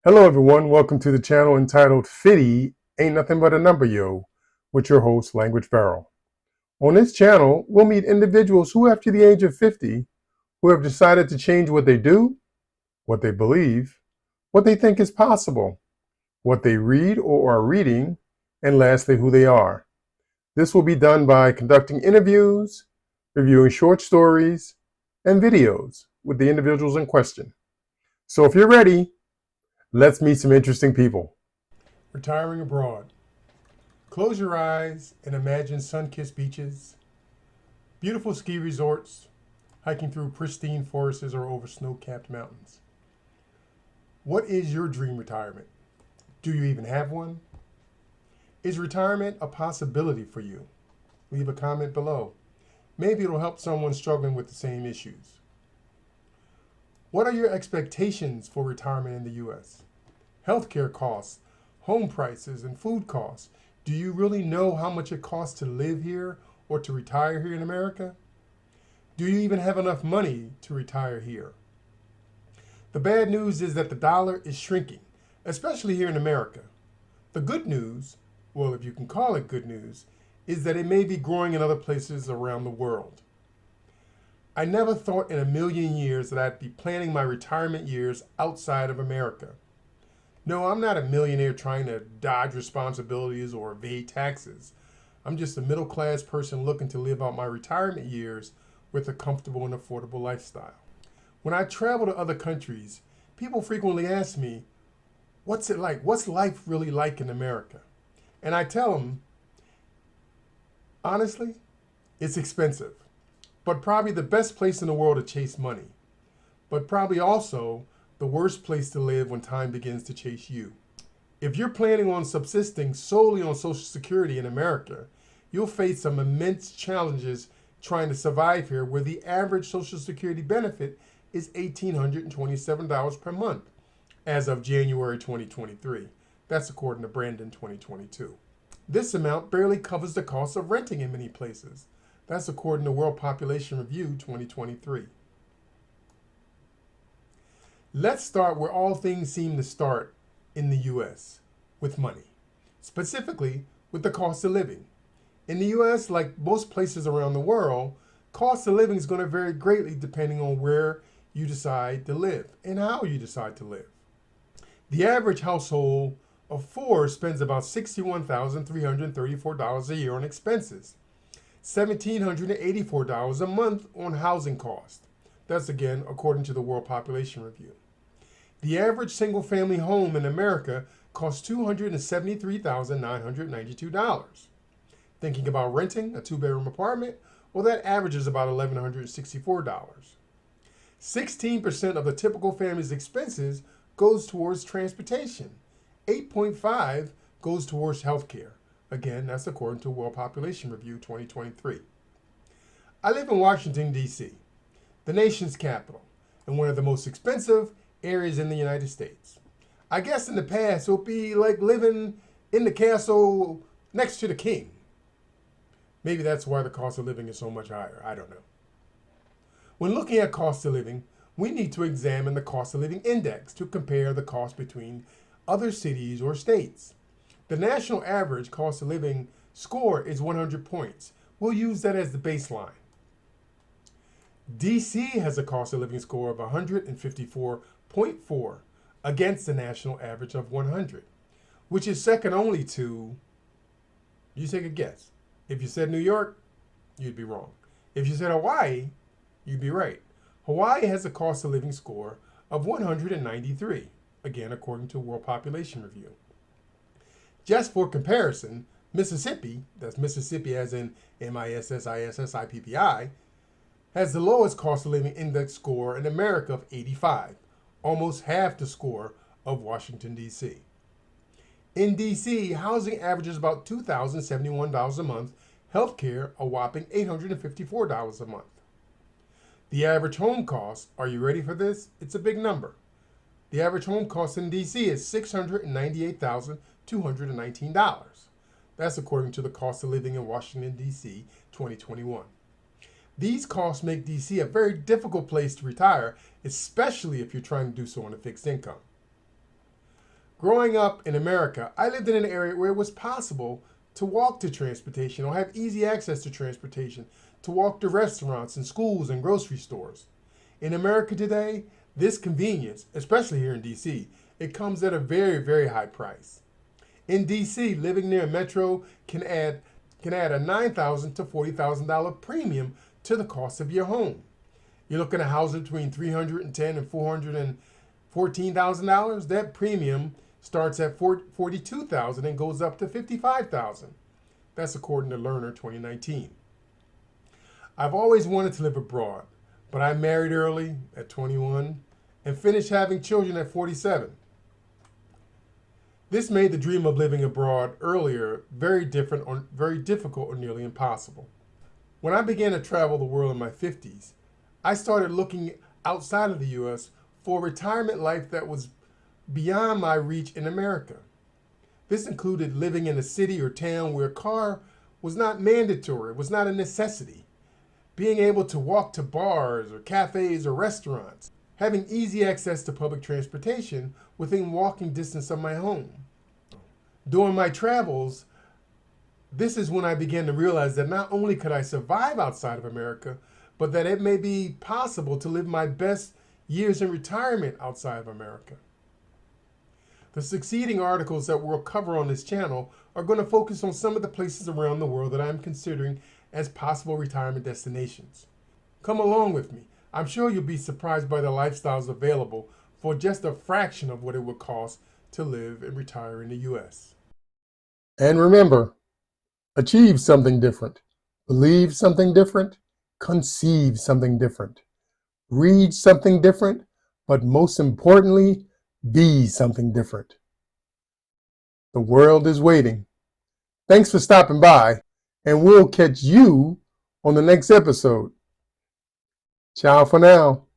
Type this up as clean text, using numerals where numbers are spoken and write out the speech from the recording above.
Hello everyone, welcome to the channel entitled Fitty Ain't Nothing But a Number Yo, with your host Language Barrel. On this channel, we'll meet individuals who after the age of 50, who have decided to change what they do, what they believe, what they think is possible, what they read or are reading, and lastly, who they are. This will be done by conducting interviews, reviewing short stories, and videos with the individuals in question. So if you're ready, let's meet some interesting people. Retiring abroad. Close your eyes and imagine sun-kissed beaches, beautiful ski resorts, hiking through pristine forests or over snow-capped mountains. What is your dream retirement? Do you even have one? Is retirement a possibility for you? Leave a comment below. Maybe it'll help someone struggling with the same issues. What are your expectations for retirement in the U.S.? Healthcare costs, home prices, and food costs. Do you really know how much it costs to live here or to retire here in America? Do you even have enough money to retire here? The bad news is that the dollar is shrinking, especially here in America. The good news, well, if you can call it good news, is that it may be growing in other places around the world. I never thought in a million years that I'd be planning my retirement years outside of America. No, I'm not a millionaire trying to dodge responsibilities or evade taxes. I'm just a middle class person looking to live out my retirement years with a comfortable and affordable lifestyle. When I travel to other countries, people frequently ask me, what's it like? What's life really like in America? And I tell them, honestly, it's expensive, but probably the best place in the world to chase money, but probably also the worst place to live when time begins to chase you. If you're planning on subsisting solely on Social Security in America, you'll face some immense challenges trying to survive here, where the average Social Security benefit is $1,827 per month as of January 2023. That's according to Brandon 2022. This amount barely covers the cost of renting in many places. That's according to World Population Review 2023. Let's start where all things seem to start in the US, with money, specifically with the cost of living. In the US, like most places around the world, cost of living is going to vary greatly depending on where you decide to live and how you decide to live. The average household of four spends about $61,334 a year on expenses, $1,784 a month on housing costs. That's again according to the World Population Review. The average single-family home in America costs $273,992. Thinking about renting a two-bedroom apartment, well, that averages about $1,164. 16% of the typical family's expenses goes towards transportation. 8.5 goes towards healthcare. Again, that's according to World Population Review 2023. I live in Washington, D.C., the nation's capital, and one of the most expensive areas in the United States. I guess in the past it would be like living in the castle next to the king. Maybe that's why the cost of living is so much higher. I don't know. When looking at cost of living, we need to examine the cost of living index to compare the cost between other cities or states. The national average cost of living score is 100 points. We'll use that as the baseline. DC has a cost of living score of 154.4 against the national average of 100, which is second only to, you take a guess. If you said New York, you'd be wrong. If you said Hawaii, you'd be right. Hawaii has a cost of living score of 193, again according to World Population Review. Just for comparison, Mississippi, that's Mississippi as in MISSISSIPPI, has the lowest cost of living index score in America of 85, almost half the score of Washington, D.C. In D.C., housing averages about $2,071 a month, healthcare a whopping $854 a month. The average home cost, are you ready for this? It's a big number. The average home cost in D.C. is $698,219. That's according to the Cost of Living in Washington, D.C. 2021. These costs make D.C. a very difficult place to retire, especially if you're trying to do so on a fixed income. Growing up in America, I lived in an area where it was possible to walk to transportation or have easy access to transportation, to walk to restaurants and schools and grocery stores. In America today, this convenience, especially here in DC, it comes at a very, very high price. In DC, living near a metro can add a $9,000 to $40,000 premium to the cost of your home. You're looking at houses between $310,000 and $414,000. That premium starts at $42,000 and goes up to $55,000. That's according to Lerner 2019. I've always wanted to live abroad, but I married early at 21 and finished having children at 47. This made the dream of living abroad earlier very difficult or nearly impossible. When I began to travel the world in my 50s, I started looking outside of the US for a retirement life that was beyond my reach in America. This included living in a city or town where a car was not mandatory, it was not a necessity. Being able to walk to bars or cafes or restaurants, having easy access to public transportation within walking distance of my home. During my travels, this is when I began to realize that not only could I survive outside of America, but that it may be possible to live my best years in retirement outside of America. The succeeding articles that we'll cover on this channel are going to focus on some of the places around the world that I'm considering as possible retirement destinations. Come along with me. I'm sure you'll be surprised by the lifestyles available for just a fraction of what it would cost to live and retire in the US. And remember, achieve something different, believe something different, conceive something different, read something different, but most importantly, be something different. The world is waiting. Thanks for stopping by, and we'll catch you on the next episode. Ciao for now.